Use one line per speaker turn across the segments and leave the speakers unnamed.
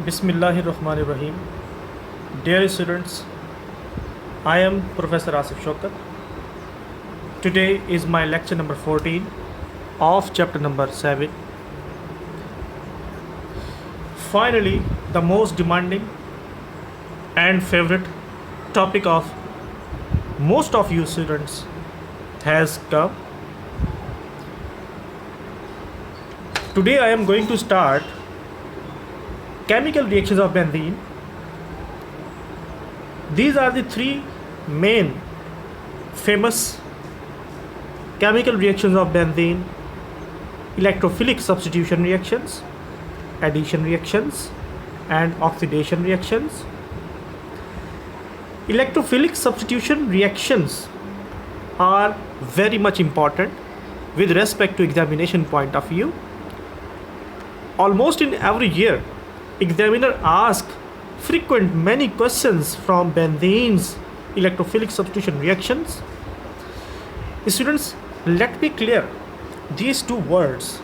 Bismillahirrahmanirrahim. Dear students, I am Professor Asif Shokat. Today is my lecture number 14 of chapter number 7. Finally, the most demanding and favorite topic of most of you students has come. Today I am going to start chemical reactions of benzene. These are the three main famous chemical reactions of benzene: electrophilic substitution reactions, addition reactions, and oxidation reactions. Electrophilic substitution reactions are very much important with respect to examination point of view. Almost in every year, examiner ask frequent many questions from benzene's electrophilic substitution reactions. Students, let me clear these two words: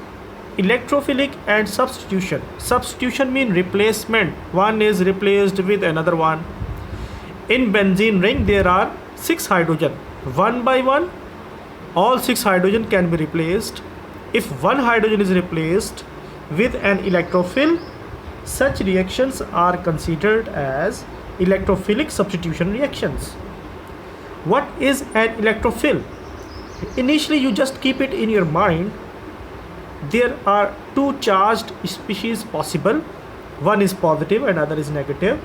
electrophilic and substitution. Substitution means replacement. One is replaced with another one. In benzene ring there are 6 hydrogen. One by one, all 6 hydrogen can be replaced. If one hydrogen is replaced with an electrophil, such reactions are considered as electrophilic substitution reactions. What is an electrophil? Initially, you just keep it in your mind. There are two charged species possible. One is positive and other is negative.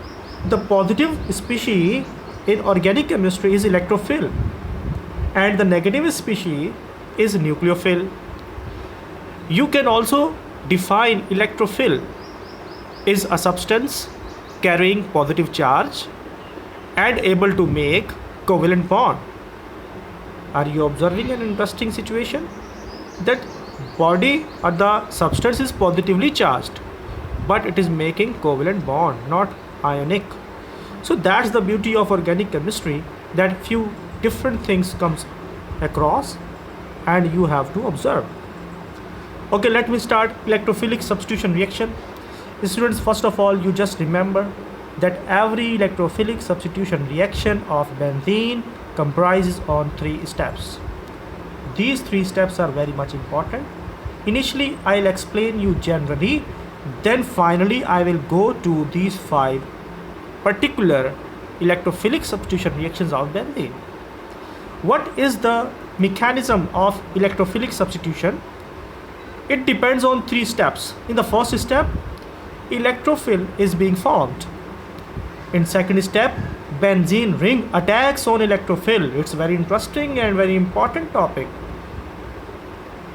The positive species in organic chemistry is electrophil, and the negative species is nucleophile. You can also define electrophil is a substance carrying positive charge and able to make covalent bond. Are you observing an interesting situation? That body or the substance is positively charged, but it is making covalent bond, not ionic. So that's the beauty of organic chemistry, that few different things comes across and you have to observe. Okay, let me start electrophilic substitution reaction. Students, first of all, you just remember that every electrophilic substitution reaction of benzene comprises on 3 steps. These 3 steps are very much important. Initially, I'll explain you generally, then finally I will go to these 5 particular electrophilic substitution reactions of benzene. What is the mechanism of electrophilic substitution? It depends on 3 steps. In the first step, electrophil is being formed. In second step, benzene ring attacks on electrophil. It's very interesting and very important topic.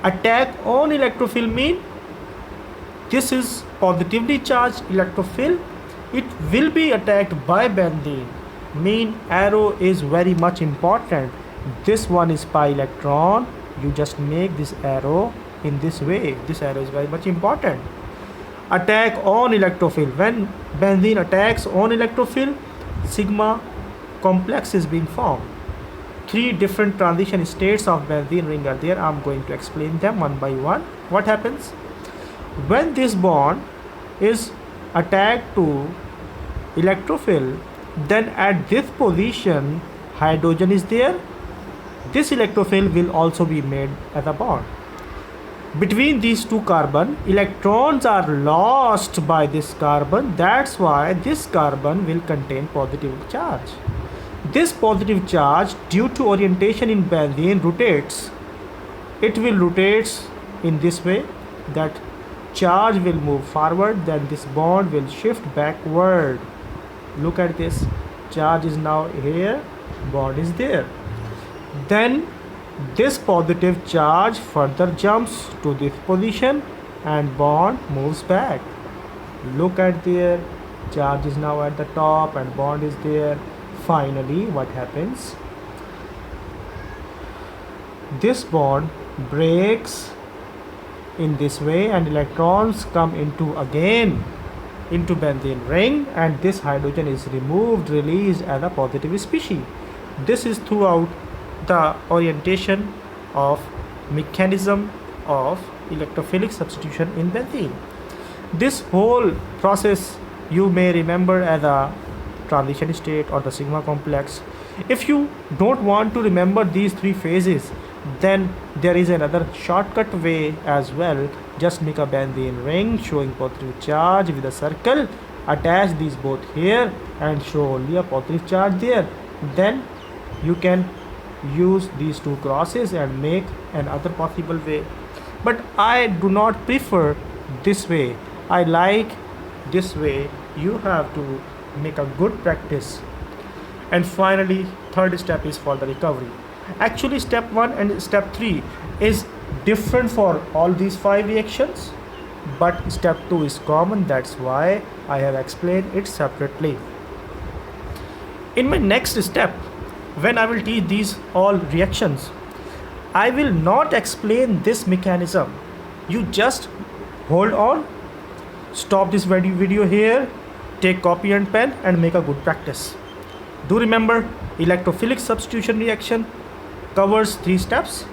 Attack on electrophil mean this is positively charged electrophil. It will be attacked by benzene. Mean arrow is very much important. This one is pi electron. You just make this arrow in this way. This arrow is very much important. Attack on electrophil. When benzene attacks on electrophil, sigma complex is being formed. 3 different transition states of benzene ring are there. I'm going to explain them one by one. What happens when this bond is attacked to electrophil? Then at this position, hydrogen is there. This electrophil will also be made as a bond. Between these 2 carbon, electrons are lost by this carbon. That's why this carbon will contain positive charge. This positive charge, due to orientation in benzene, rotates. It will rotate in this way, that charge will move forward, then this bond will shift backward. Look at this. Charge is now here, bond is there. Then this positive charge further jumps to this position and bond moves back. Look at there, charge is now at the top and bond is there. Finally, what happens? This bond breaks in this way and electrons come into again into benzene ring, and this hydrogen is removed, released as a positive species. This is throughout the orientation of mechanism of electrophilic substitution in benzene. This whole process you may remember as a transition state or the sigma complex. If you don't want to remember these three phases, then there is another shortcut way as well. Just make a benzene ring showing positive charge with a circle, attach these both here and show only a positive charge there. Then you can use these two crosses and make another possible way. But I do not prefer this way. I like this way. You have to make a good practice. And finally, third step is for the recovery. Actually, step 1 and step 3 is different for all these 5 reactions, but step 2 is common. That's why I have explained it separately. In my next step, when I will teach these all reactions, I will not explain this mechanism. You just hold on, stop this video here, take copy and pen and make a good practice. Do remember, electrophilic substitution reaction covers 3 steps.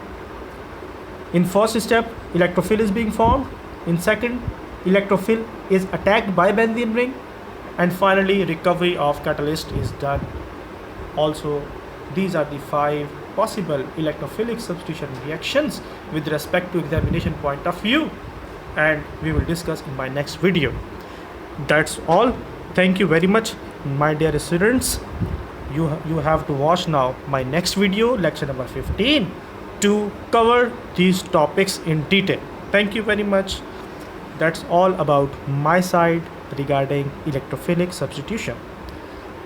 In first step, electrophil is being formed. In second, electrophil is attacked by benzene ring. And finally, recovery of catalyst is done. Also, these are the 5 possible electrophilic substitution reactions with respect to examination point of view, and we will discuss in my next video. That's all. Thank you very much, my dear students. You have to watch now my next video, lecture number 15, to cover these topics in detail. Thank you very much. That's all about my side regarding electrophilic substitution.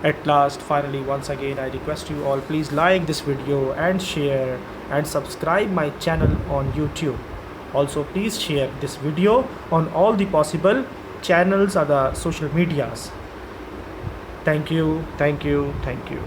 At last, finally, once again, I request you all, please like this video and share and subscribe my channel on YouTube. Also, please share this video on all the possible channels or the social medias. Thank you, thank you, thank you.